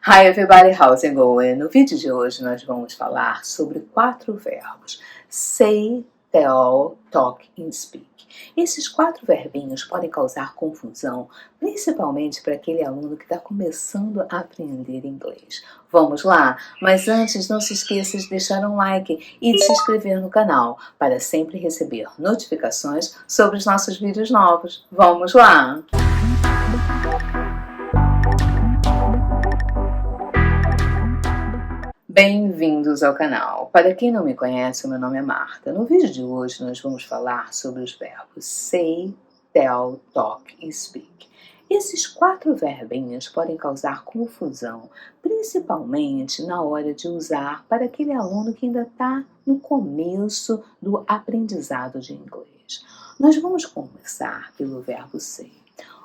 Hi everybody, how's it going? No vídeo de hoje nós vamos falar sobre 4 verbos. Say, tell, talk and speak. Esses 4 verbinhos podem causar confusão, principalmente para aquele aluno que está começando a aprender inglês. Vamos lá? Mas antes, não se esqueça de deixar um like e de se inscrever no canal para sempre receber notificações sobre os nossos vídeos novos. Vamos lá! Bem-vindos ao canal! Para quem não me conhece, o meu nome é Marta. No vídeo de hoje nós vamos falar sobre os verbos say, tell, talk e speak. Esses 4 verbinhos podem causar confusão, principalmente na hora de usar para aquele aluno que ainda está no começo do aprendizado de inglês. Nós vamos começar pelo verbo say.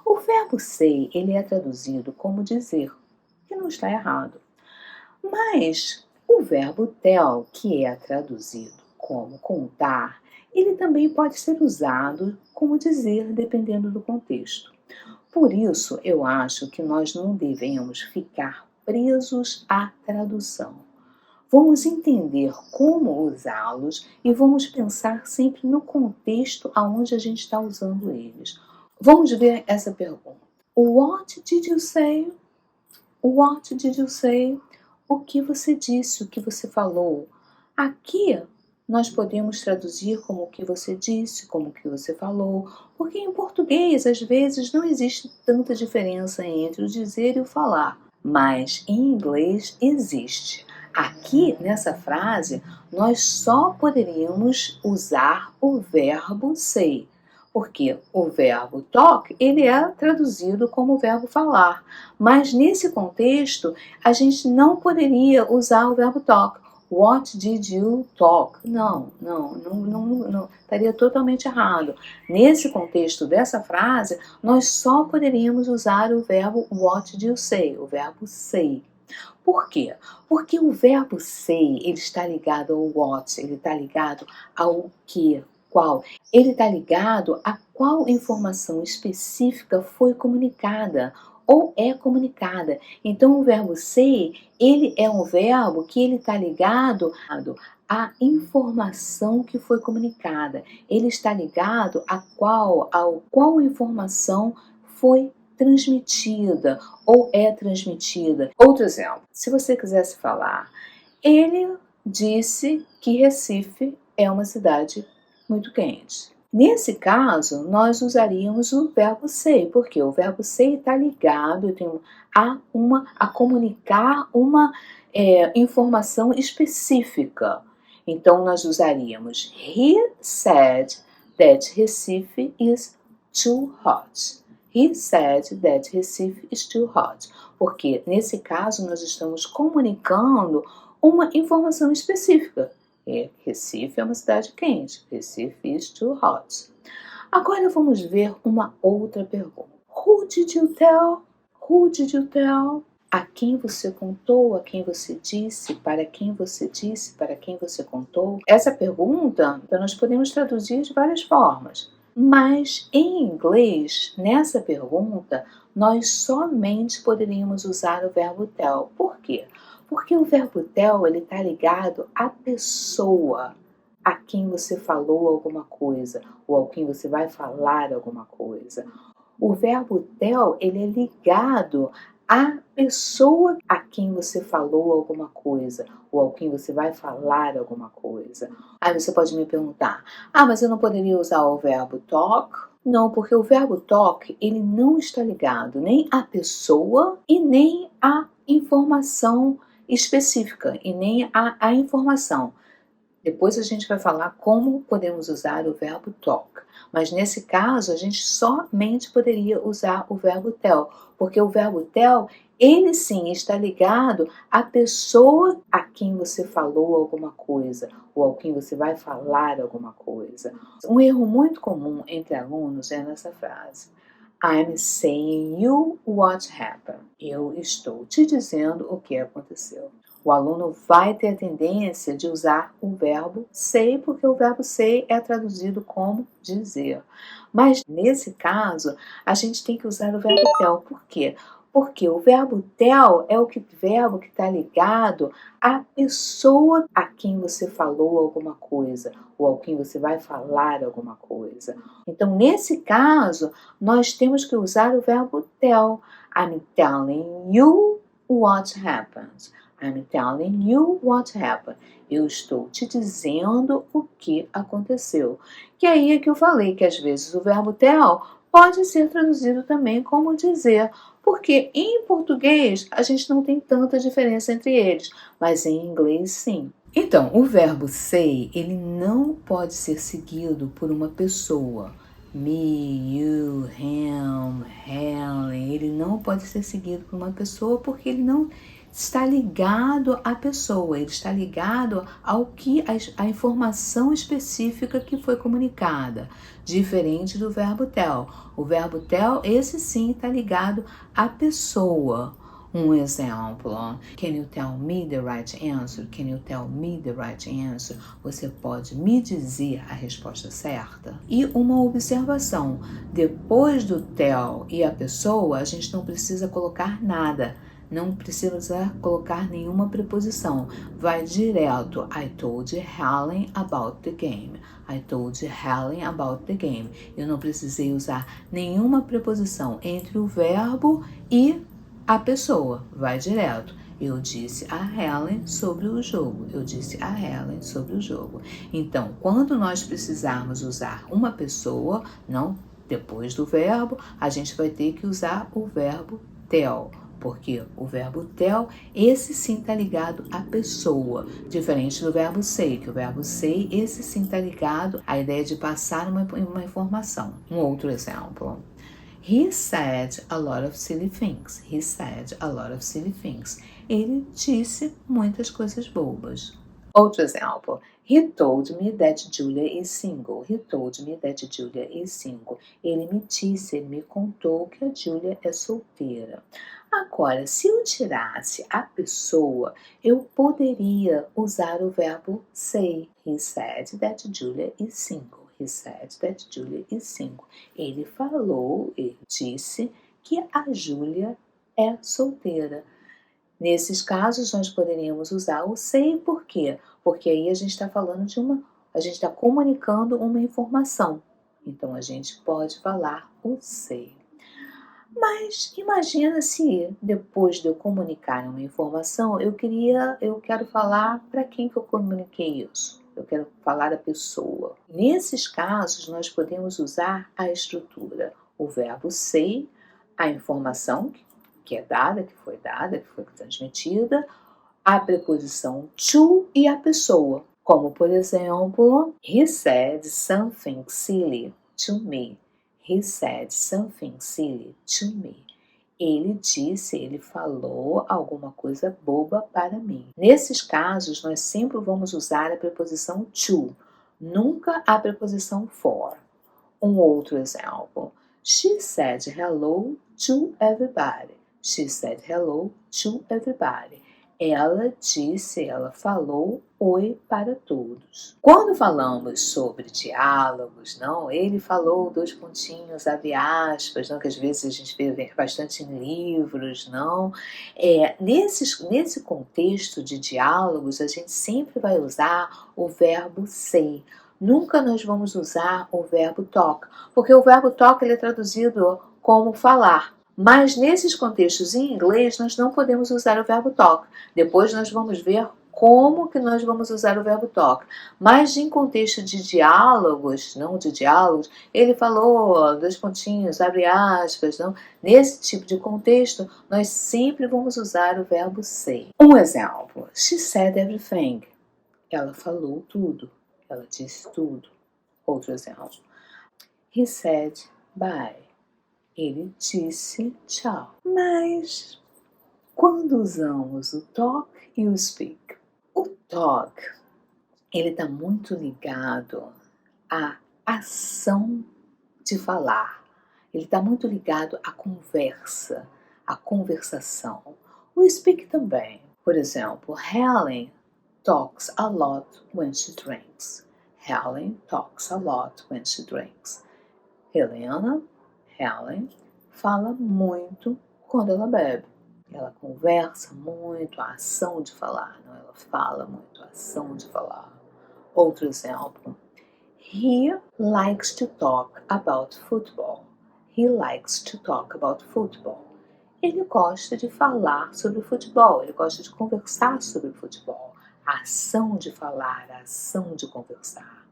O verbo say, ele é traduzido como dizer, que não está errado. Mas o verbo tell, que é traduzido como contar, ele também pode ser usado como dizer, dependendo do contexto. Por isso, eu acho que nós não devemos ficar presos à tradução. Vamos entender como usá-los e vamos pensar sempre no contexto aonde a gente está usando eles. Vamos ver essa pergunta. What did you say? What did you say? O que você disse, o que você falou. Aqui nós podemos traduzir como o que você disse, como o que você falou, porque em português às vezes não existe tanta diferença entre o dizer e o falar, mas em inglês existe. Aqui nessa frase nós só poderíamos usar o verbo say, porque o verbo talk, ele é traduzido como o verbo falar, mas nesse contexto a gente não poderia usar o verbo talk. What did you talk? Não, estaria totalmente errado. Nesse contexto dessa frase, nós só poderíamos usar o verbo what did you say, o verbo say. Por quê? Porque o verbo say, ele está ligado ao what, ele está ligado ao que, qual. Ele está ligado a qual informação específica foi comunicada ou é comunicada. Então, o verbo say, ele é um verbo que ele está ligado à informação que foi comunicada. Ele está ligado a qual informação foi transmitida ou é transmitida. Outro exemplo, se você quisesse falar, ele disse que Recife é uma cidade muito quente. Nesse caso, nós usaríamos o verbo say, porque o verbo say está ligado a comunicar uma informação específica. Então, nós usaríamos He said that Recife is too hot. He said that Recife is too hot. Porque, nesse caso, nós estamos comunicando uma informação específica. Recife é uma cidade quente. Recife is too hot. Agora vamos ver uma outra pergunta. Who did you tell? Who did you tell? A quem você contou? A quem você disse? Para quem você disse? Para quem você contou? Essa pergunta nós podemos traduzir de várias formas. Mas em inglês, nessa pergunta, nós somente poderíamos usar o verbo tell. Por quê? Porque o verbo tell está ligado à pessoa a quem você falou alguma coisa ou a quem você vai falar alguma coisa. O verbo tell ele é ligado à pessoa a quem você falou alguma coisa ou a quem você vai falar alguma coisa. Aí você pode me perguntar, mas eu não poderia usar o verbo talk? Não, porque o verbo talk ele não está ligado nem à pessoa e nem à informação específica e nem a informação. Depois a gente vai falar como podemos usar o verbo talk. Mas nesse caso, a gente somente poderia usar o verbo tell. Porque o verbo tell, ele sim está ligado à pessoa a quem você falou alguma coisa. Ou a quem você vai falar alguma coisa. Um erro muito comum entre alunos é nessa frase. I'm saying you what happened. Eu estou te dizendo o que aconteceu. O aluno vai ter a tendência de usar o verbo say, porque o verbo say é traduzido como dizer. Mas nesse caso, a gente tem que usar o verbo tell. Por quê? Porque o verbo tell é o verbo que está ligado à pessoa a quem você falou alguma coisa, ou a quem você vai falar alguma coisa. Então, nesse caso, nós temos que usar o verbo tell. I'm telling you what happened. I'm telling you what happened. Eu estou te dizendo o que aconteceu. Que aí é que eu falei que às vezes o verbo tell pode ser traduzido também como dizer, porque em português a gente não tem tanta diferença entre eles, mas em inglês sim. Então, o verbo say, ele não pode ser seguido por uma pessoa. Me, you, him, Helen, ele não pode ser seguido por uma pessoa porque ele não está ligado à pessoa, ele está ligado ao que a informação específica que foi comunicada, diferente do verbo tell. O verbo tell, esse sim está ligado à pessoa. Um exemplo, can you tell me the right answer? Can you tell me the right answer? Você pode me dizer a resposta certa? E uma observação, depois do tell e a pessoa, a gente não precisa colocar nada. Não precisa colocar nenhuma preposição. Vai direto. I told Helen about the game. I told Helen about the game. Eu não precisei usar nenhuma preposição entre o verbo e a pessoa. Vai direto. Eu disse a Helen sobre o jogo. Eu disse a Helen sobre o jogo. Então, quando nós precisarmos usar uma pessoa, não depois do verbo, a gente vai ter que usar o verbo tell. Porque o verbo tell, esse sim está ligado à pessoa, diferente do verbo say, que o verbo say, esse sim está ligado à ideia de passar uma informação. Um outro exemplo. He said a lot of silly things. He said a lot of silly things. Ele disse muitas coisas bobas. Outro exemplo. He told me that Julia is single. He told me that Julia is single. Ele me disse, ele me contou que a Julia é solteira. Agora, se eu tirasse a pessoa, eu poderia usar o verbo say. He said that Julia is single. He said that Julia is single. Ele falou, ele disse que a Julia é solteira. Nesses casos, nós poderíamos usar o say, por quê? Porque aí a gente está falando a gente está comunicando uma informação. Então, a gente pode falar o say. Mas imagina se depois de eu comunicar uma informação, eu quero falar para quem que eu comuniquei isso. Eu quero falar da pessoa. Nesses casos, nós podemos usar a estrutura, o verbo say, a informação que é dada, que foi transmitida, a preposição to e a pessoa. Como, por exemplo, he said something silly to me. He said something silly to me. Ele falou alguma coisa boba para mim. Nesses casos, nós sempre vamos usar a preposição to, nunca a preposição for. Um outro exemplo. She said hello to everybody. She said hello to everybody. Ela falou oi para todos. Quando falamos sobre diálogos, não, ele falou, dois pontinhos, abre aspas, não, que às vezes a gente vê bastante em livros, não. Nesse contexto de diálogos, a gente sempre vai usar o verbo say. Nunca nós vamos usar o verbo talk, porque o verbo talk ele é traduzido como falar. Mas nesses contextos em inglês, nós não podemos usar o verbo talk. Depois nós vamos ver como que nós vamos usar o verbo talk. Mas em contexto de diálogos, não de diálogos, ele falou, dois pontinhos, abre aspas, não? Nesse tipo de contexto, nós sempre vamos usar o verbo say. Um exemplo. She said everything. Ela falou tudo. Ela disse tudo. Outro exemplo. He said bye. Ele disse tchau. Mas quando usamos o talk e o speak? O talk, ele está muito ligado à ação de falar. Ele está muito ligado à conversa, à conversação. O speak também. Por exemplo, Helen talks a lot when she drinks. Helen talks a lot when she drinks. Helen fala muito quando ela bebe. Ela conversa muito, a ação de falar, não, ela fala muito, a ação de falar. Outro exemplo. He likes to talk about football. He likes to talk about football. Ele gosta de falar sobre futebol, ele gosta de conversar sobre futebol. A ação de falar, a ação de conversar.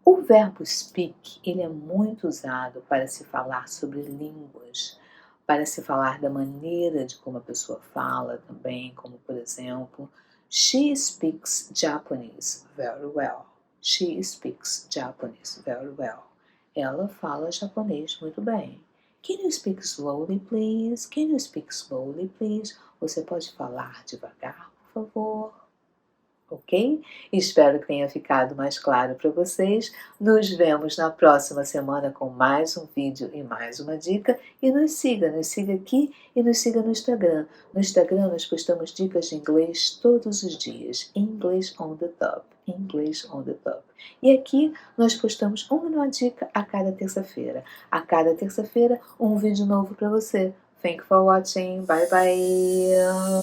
O verbo speak, ele é muito usado para se falar sobre línguas, para se falar da maneira de como a pessoa fala também, como por exemplo, she speaks Japanese very well. She speaks Japanese very well. Ela fala japonês muito bem. Can you speak slowly, please? Can you speak slowly, please? Você pode falar devagar, por favor? Ok? Espero que tenha ficado mais claro para vocês. Nos vemos na próxima semana com mais um vídeo e mais uma dica. E nos siga aqui e nos siga no Instagram. No Instagram nós postamos dicas de inglês todos os dias. English on the top. English on the top. E aqui nós postamos uma dica a cada terça-feira. A cada terça-feira um vídeo novo para você. Thank you for watching. Bye bye.